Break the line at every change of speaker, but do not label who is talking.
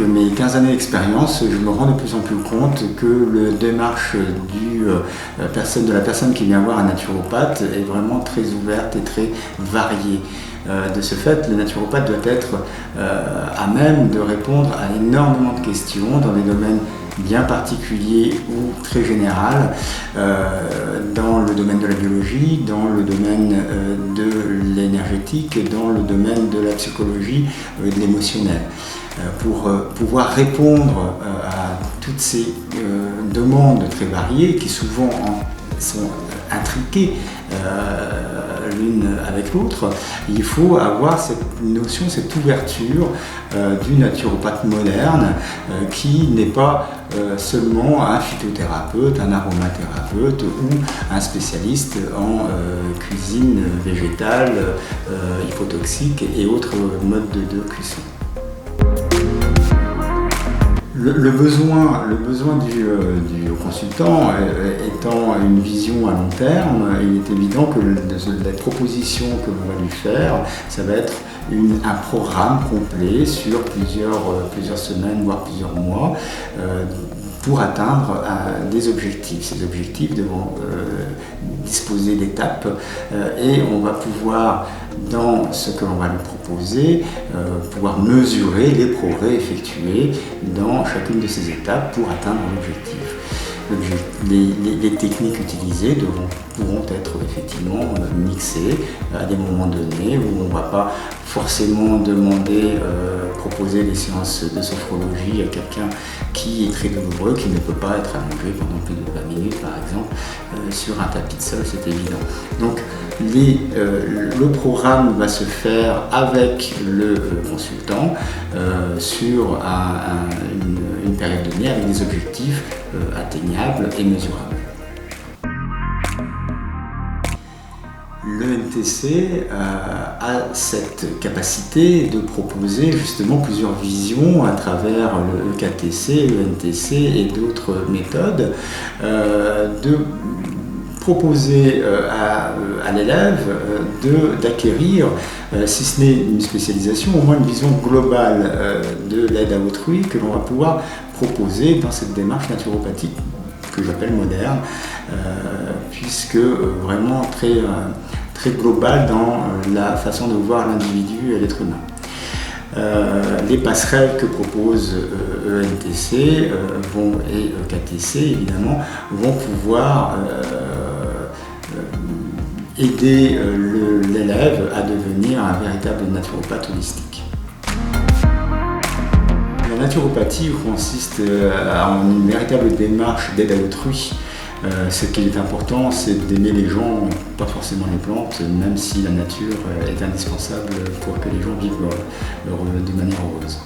mes 15 années d'expérience, je me rends de plus en plus compte que la démarche de la personne qui vient voir un naturopathe est vraiment très ouverte et très variée. De ce fait, le naturopathe doit être à même de répondre à énormément de questions dans des domaines bien particuliers ou très général, dans le domaine de la biologie, dans le domaine de l'énergétique, dans le domaine de la psychologie et de l'émotionnel. Pour pouvoir répondre à toutes ces demandes très variées qui souvent sont intriquées l'une avec l'autre, il faut avoir cette notion, cette ouverture du naturopathe moderne qui n'est pas seulement un phytothérapeute, un aromathérapeute ou un spécialiste en cuisine végétale, hypotoxique et autres modes de cuisson. Le besoin du consultant étant une vision à long terme, il est évident que la proposition que l'on va lui faire, ça va être un programme complet sur plusieurs semaines, voire plusieurs mois, pour atteindre des objectifs. Ces objectifs devront disposer d'étapes et on va pouvoir, dans ce que l'on va lui proposer, pouvoir mesurer les progrès effectués dans chacune de ces étapes pour atteindre l'objectif. Les techniques utilisées pourront être effectivement mixées à des moments donnés où on ne va pas forcément proposer des séances de sophrologie à quelqu'un qui est très douloureux, qui ne peut pas être allongé pendant plus de 20 minutes par exemple sur un tapis de sol, c'est évident. Donc le programme va se faire avec le consultant sur une période donnée avec des objectifs atteignables et mesurables. Le NTC a cette capacité de proposer justement plusieurs visions à travers le EKTC, le NTC et d'autres méthodes, de proposer à l'élève d'acquérir, si ce n'est une spécialisation, au moins une vision globale de l'aide à autrui que l'on va pouvoir proposer dans cette démarche naturopathique que j'appelle moderne, puisque vraiment très globale dans la façon de voir l'individu et l'être humain. Les passerelles que propose ENTC et EKTC évidemment vont pouvoir aider l'élève à devenir un véritable naturopathe holistique. La naturopathie consiste en une véritable démarche d'aide à autrui. Ce qui est important, c'est d'aimer les gens, pas forcément les plantes, même si la nature est indispensable pour que les gens vivent de manière heureuse.